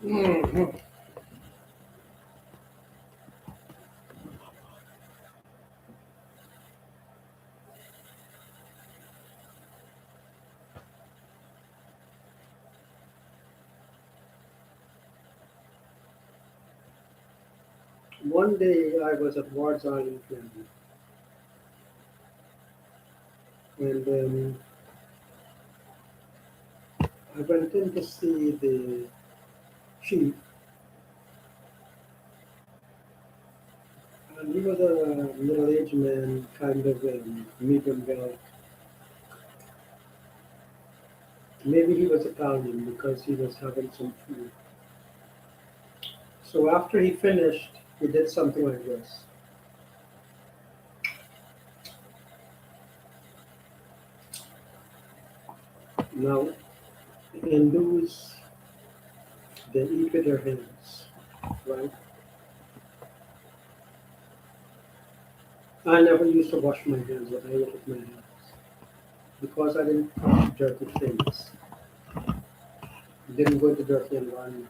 Mhm. One day I was at Ward's Island Camping, and I went in to see the chief, and he was a middle-aged man, kind of medium built. Maybe he was Italian because he was having some food. So after he finished, he did something like this. Now, Hindus, they eat with their hands, right? I never used to wash my hands when I ate with my hands because I didn't touch dirty things. Didn't go into dirty environments.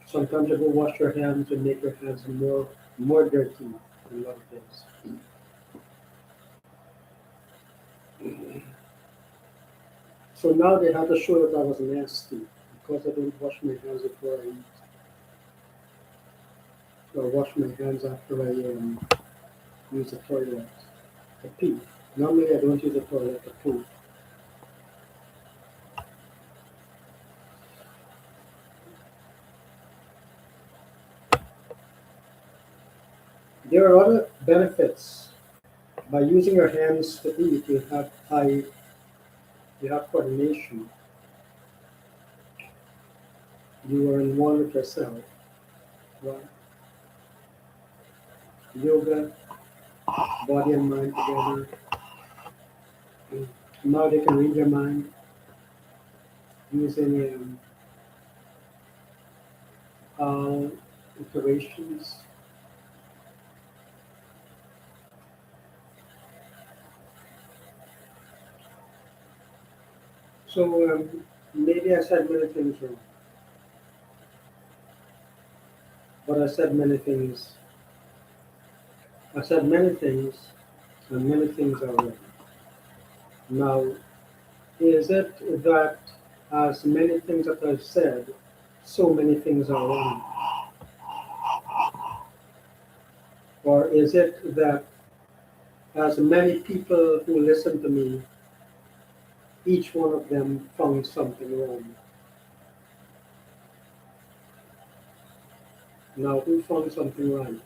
Sometimes you go wash your hands and make your hands more dirty than what it is. So now they had to show that I was nasty because I didn't wash my hands before I eat. Or wash my hands after I use the toilet to pee. Normally I don't use the toilet to poo. There are other benefits. By using your hands to eat, you have coordination. You are in one with yourself. Right? Yoga, body and mind together. Now they can read your mind using iterations. So maybe I said many things wrong, but I said many things. I said many things, and many things are wrong. Now, is it that as many things that I've said, so many things are wrong? Or is it that as many people who listen to me, each one of them found something wrong? Now, who found something right?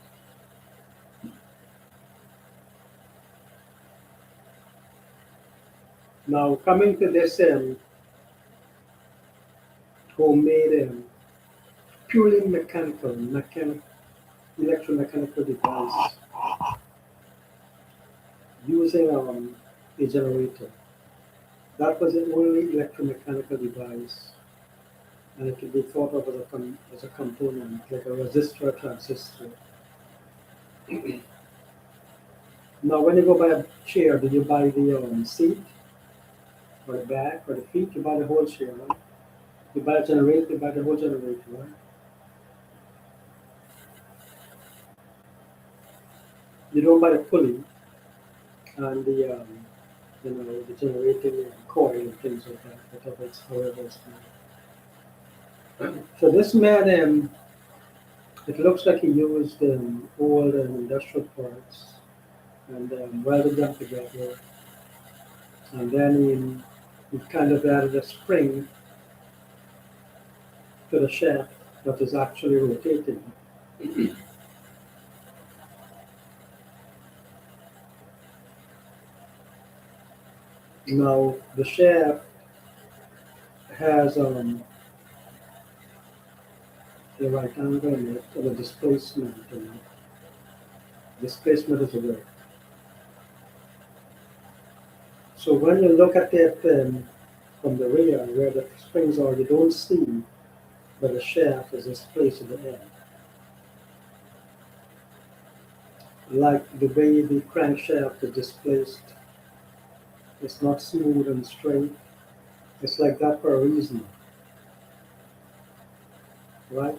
Now, coming to this homemade purely electromechanical device using a generator. That was the only electromechanical device, and it can be thought of as a component, like a resistor or transistor. Now, when you go buy a chair, do you buy the seat or the back or the feet? You buy the whole chair, right? You buy a generator, you buy the whole generator, right? You don't buy the pulley and the generating coil and things like that, whatever it's however it's called. So this man, it looks like he used old industrial parts and welded them together, and then he kind of added a spring to the shaft that is actually rotating. Now the shaft has a right angle in it and a displacement in it. Displacement is a word. So when you look at it from the rear where the springs are, you don't see that the shaft is displaced in the air. Like the way the crankshaft is displaced, it's not smooth and straight. It's like that for a reason. right?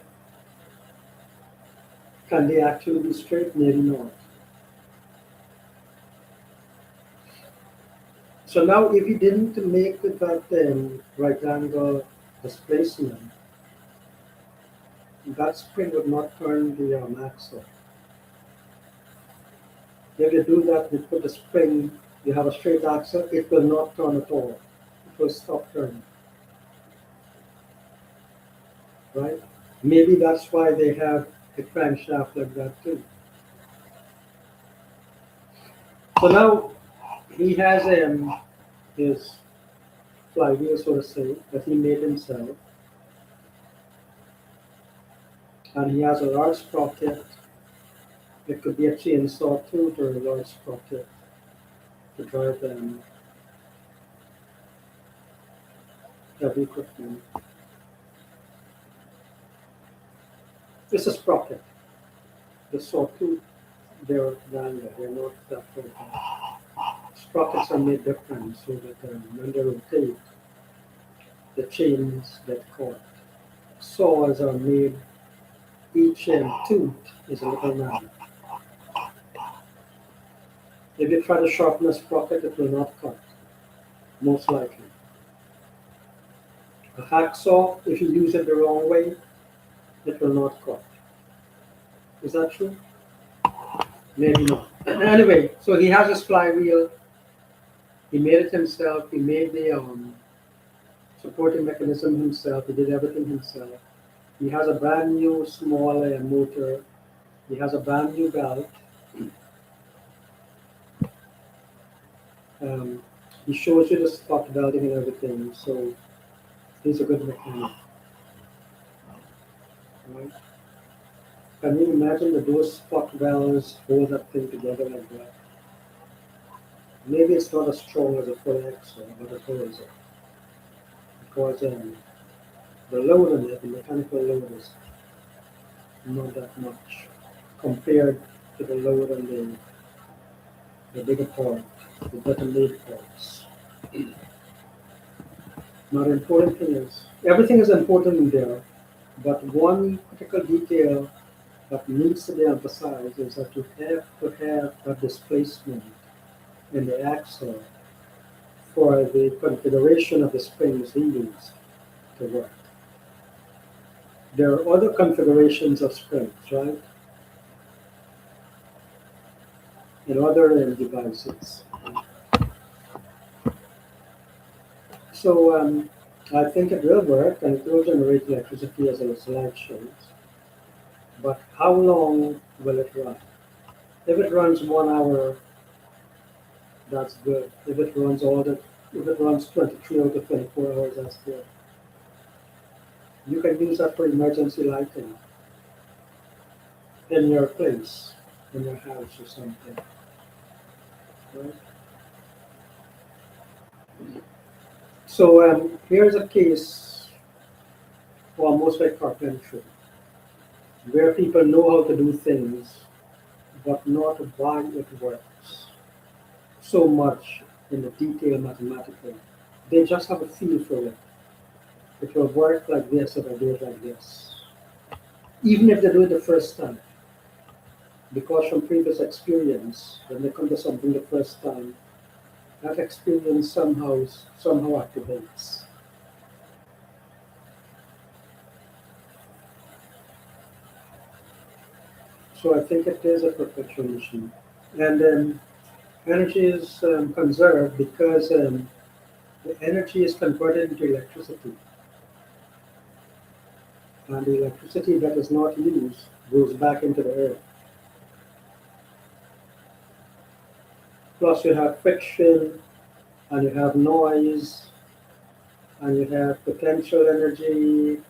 Can they actually be straight? Maybe not. So now, if you didn't make that right angle displacement, that spring would not turn the axle. If you do that, you put the spring, you have a straight axle, it will not turn at all. It will stop turning, right? Maybe that's why they have a crankshaft like that too. So now he has his flywheel, so to say, that he made himself, and he has a large sprocket. It could be a chainsaw tooth or a large sprocket to drive heavy equipment. It's a sprocket. The sawtooth, they're longer, they're not that very sprockets are made different so that when they rotate, the chains get caught. Saws are made, each tooth is a little man. If you try to sharpen a sprocket, it will not cut, most likely. A hacksaw, if you use it the wrong way, it will not cut. Is that true? Maybe not. Anyway, so he has his flywheel. He made it himself. He made the supporting mechanism himself. He did everything himself. He has a brand new small motor. He has a brand new belt. Um, he shows you the spot welding and everything. So he's a good mechanic, right? Can you imagine that those spot welds hold that thing together like that? Maybe it's not as strong as a full axle, but it holds it because the load on it, the mechanical load is not that much compared to the load on the bigger part, the better made parts. Now the important thing is, everything is important in there, but one critical detail that needs to be emphasized is that you have to have a displacement in the axle for the configuration of the springs he used to work. There are other configurations of springs, right? In other devices. So I think it will work and it will generate electricity as the slide shows. But how long will it run? If it runs 1 hour, that's good. If it runs 23 out of 24 hours, that's good. You can use that for emergency lighting in your place, in your house or something. Right? So here's a case almost like carpentry, where people know how to do things, but not why it works so much in the detail mathematically. They just have a feel for it. It will work like this if I do it like this. Even if they do it the first time, because from previous experience, when they come to something the first time, that experience somehow activates. So I think it is a perpetual machine. And energy is conserved because the energy is converted into electricity. And the electricity that is not used goes back into the earth. Plus you have friction, and you have noise, and you have potential energy,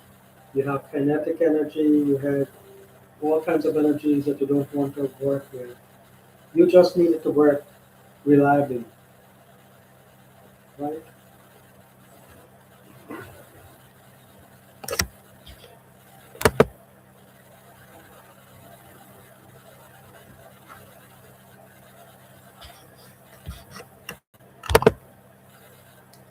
you have kinetic energy, you have all kinds of energies that you don't want to work with. You just need it to work reliably, right?